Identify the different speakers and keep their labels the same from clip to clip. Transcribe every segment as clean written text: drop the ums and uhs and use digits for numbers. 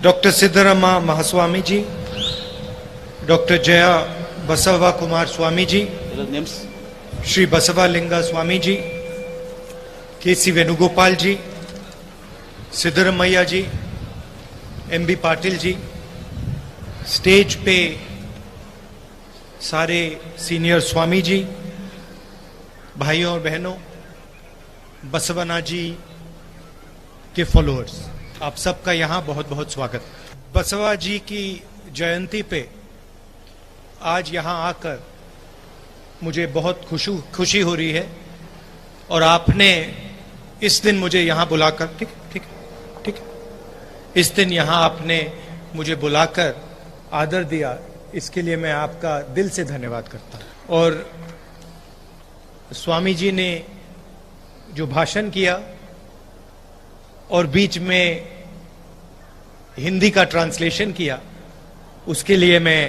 Speaker 1: Doctor सिद्धरामा Mahaswami जी, doctor Jaya बसवा कुमार स्वामी जी, श्री बसवालिंगा स्वामी जी, केसी वेणुगोपाल जी, सिद्धरमैया जी, MB Patil ji, stage पे सारे सीनियर स्वामी जी, भाइयों और बहनों, बसवना जी के फॉलोअर्स, आप सबका यहाँ बहुत बहुत स्वागत। बसवा जी की जयंती पे आज यहाँ आकर मुझे बहुत खुशी हो रही है और आपने इस दिन मुझे यहाँ बुलाकर ठीक इस दिन यहाँ आपने मुझे बुलाकर आदर दिया, इसके लिए मैं आपका दिल से धन्यवाद करता हूँ। और स्वामी जी ने जो भाषण किया और बीच में हिंदी का ट्रांसलेशन किया, उसके लिए मैं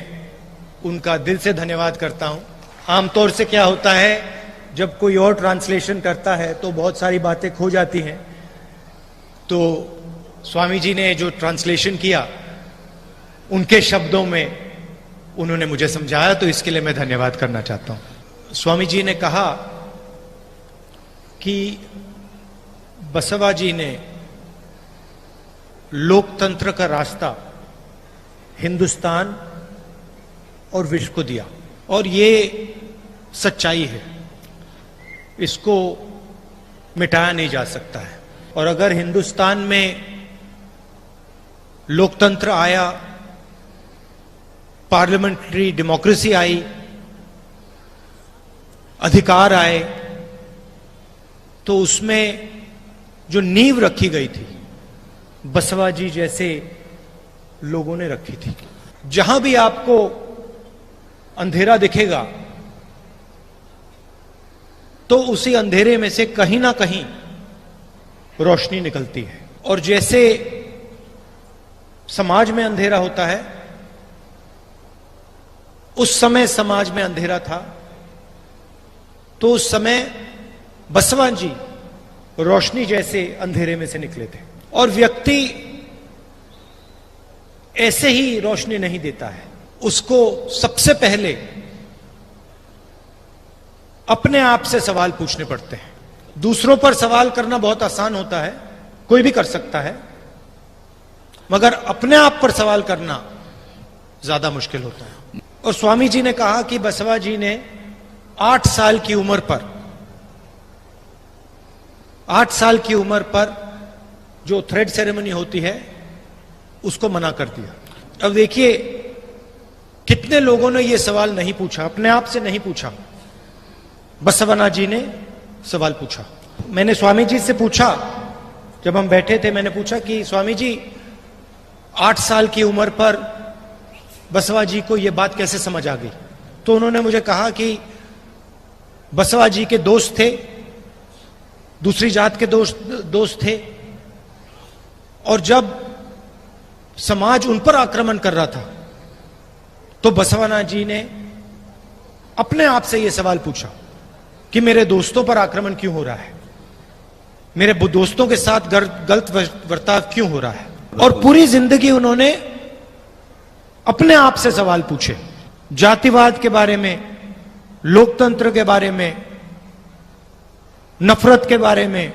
Speaker 1: उनका दिल से धन्यवाद करता हूं। आमतौर से क्या होता है, जब कोई और ट्रांसलेशन करता है तो बहुत सारी बातें खो जाती हैं, तो स्वामी जी ने जो ट्रांसलेशन किया उनके शब्दों में उन्होंने मुझे समझाया, तो इसके लिए मैं धन्यवाद करना चाहता हूं। स्वामी जी ने कहा कि बसवा जी ने लोकतंत्र का रास्ता हिंदुस्तान और विश्व को दिया, और ये सच्चाई है, इसको मिटाया नहीं जा सकता है। और अगर हिंदुस्तान में लोकतंत्र आया, पार्लियामेंट्री डेमोक्रेसी आई, अधिकार आए, तो उसमें जो नींव रखी गई थी बसवा जी जैसे लोगों ने रखी थी। जहां भी आपको अंधेरा दिखेगा तो उसी अंधेरे में से कहीं ना कहीं रोशनी निकलती है। और जैसे समाज में अंधेरा होता है, उस समय समाज में अंधेरा था, तो उस समय बसवा जी रोशनी जैसे अंधेरे में से निकले थे। और व्यक्ति ऐसे ही रोशनी नहीं देता है, उसको सबसे पहले अपने आप से सवाल पूछने पड़ते हैं। दूसरों पर सवाल करना बहुत आसान होता है, कोई भी कर सकता है, मगर अपने आप पर सवाल करना ज्यादा मुश्किल होता है। और स्वामी जी ने कहा कि बसवा जी ने 8 साल की उम्र पर 8 साल की उम्र पर जो थ्रेड सेरेमनी होती है उसको मना कर दिया। अब देखिए, कितने लोगों ने यह सवाल नहीं पूछा, अपने आप से नहीं पूछा, बसवना जी ने सवाल पूछा। मैंने स्वामी जी से पूछा, जब हम बैठे थे, मैंने पूछा कि स्वामी जी 8 साल की उम्र पर बसवा जी को यह बात कैसे समझ आ गई? तो उन्होंने मुझे कहा कि बसवा जी के दोस्त थे, दूसरी जात के दोस्त थे, और जब समाज उन पर आक्रमण कर रहा था तो बसवना जी ने अपने आप से यह सवाल पूछा कि मेरे दोस्तों पर आक्रमण क्यों हो रहा है, मेरे दोस्तों के साथ गलत बर्ताव क्यों हो रहा है। और पूरी जिंदगी उन्होंने अपने आप से सवाल पूछे, जातिवाद के बारे में, लोकतंत्र के बारे में, नफरत के बारे में,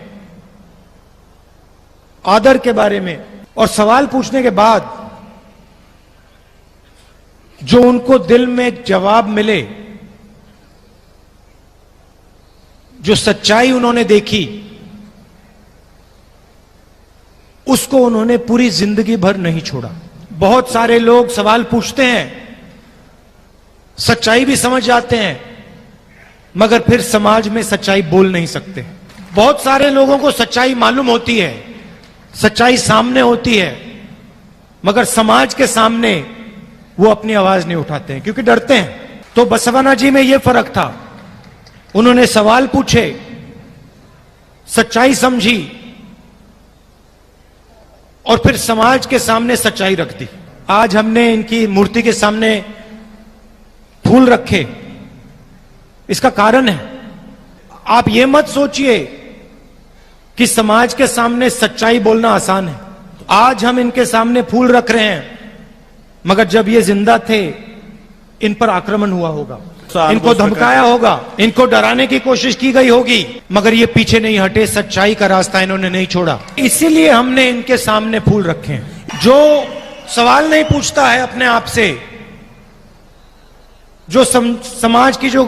Speaker 1: आदर के बारे में। और सवाल पूछने के बाद जो उनको दिल में जवाब मिले, जो सच्चाई उन्होंने देखी, उसको उन्होंने पूरी जिंदगी भर नहीं छोड़ा। बहुत सारे लोग सवाल पूछते हैं, सच्चाई भी समझ जाते हैं, मगर फिर समाज में सच्चाई बोल नहीं सकते। बहुत सारे लोगों को सच्चाई मालूम होती है, सच्चाई सामने होती है, मगर समाज के सामने वो अपनी आवाज नहीं उठाते हैं क्योंकि डरते हैं। तो बसवना जी में यह फर्क था, उन्होंने सवाल पूछे, सच्चाई समझी और फिर समाज के सामने सच्चाई रख दी। आज हमने इनकी मूर्ति के सामने फूल रखे, इसका कारण है, आप ये मत सोचिए कि समाज के सामने सच्चाई बोलना आसान है। आज हम इनके सामने फूल रख रहे हैं, मगर जब ये जिंदा थे इन पर आक्रमण हुआ होगा, इनको धमकाया होगा, इनको डराने की कोशिश की गई होगी, मगर ये पीछे नहीं हटे, सच्चाई का रास्ता इन्होंने नहीं छोड़ा। इसीलिए हमने इनके सामने फूल रखे हैं। जो सवाल नहीं पूछता है अपने आप से, जो समाज की जो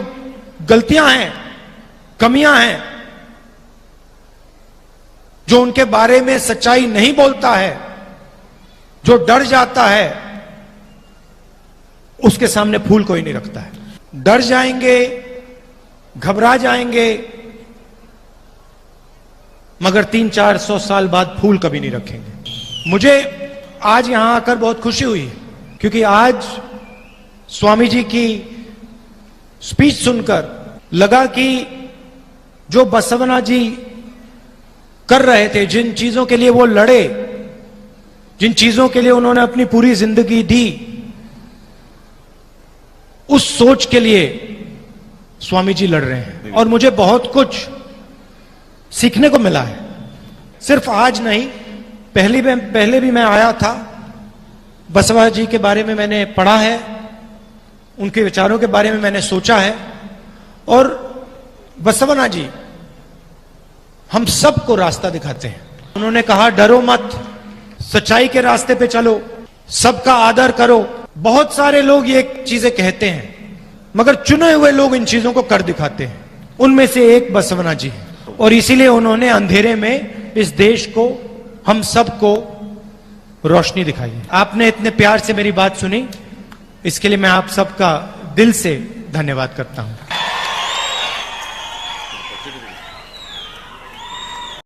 Speaker 1: गलतियां हैं, कमियां हैं, जो उनके बारे में सच्चाई नहीं बोलता है, जो डर जाता है, उसके सामने फूल कोई नहीं रखता है। डर जाएंगे, घबरा जाएंगे, मगर 300-400 साल बाद फूल कभी नहीं रखेंगे। मुझे आज यहां आकर बहुत खुशी हुई, क्योंकि आज स्वामी जी की स्पीच सुनकर लगा कि जो बसवना जी कर रहे थे, जिन चीजों के लिए वो लड़े, जिन चीजों के लिए उन्होंने अपनी पूरी जिंदगी दी, उस सोच के लिए स्वामी जी लड़ रहे हैं। और मुझे बहुत कुछ सीखने को मिला है। सिर्फ आज नहीं, पहले भी मैं आया था, बसवा जी के बारे में मैंने पढ़ा है, उनके विचारों के बारे में मैंने सोचा है। और बसवना जी हम सबको रास्ता दिखाते हैं। उन्होंने कहा डरो मत, सच्चाई के रास्ते पे चलो, सबका आदर करो। बहुत सारे लोग ये चीजें कहते हैं, मगर चुने हुए लोग इन चीजों को कर दिखाते हैं। उनमें से एक बसवना जी है, और इसीलिए उन्होंने अंधेरे में इस देश को, हम सबको रोशनी दिखाई है। आपने इतने प्यार से मेरी बात सुनी, इसके लिए मैं आप सबका दिल से धन्यवाद करता हूं।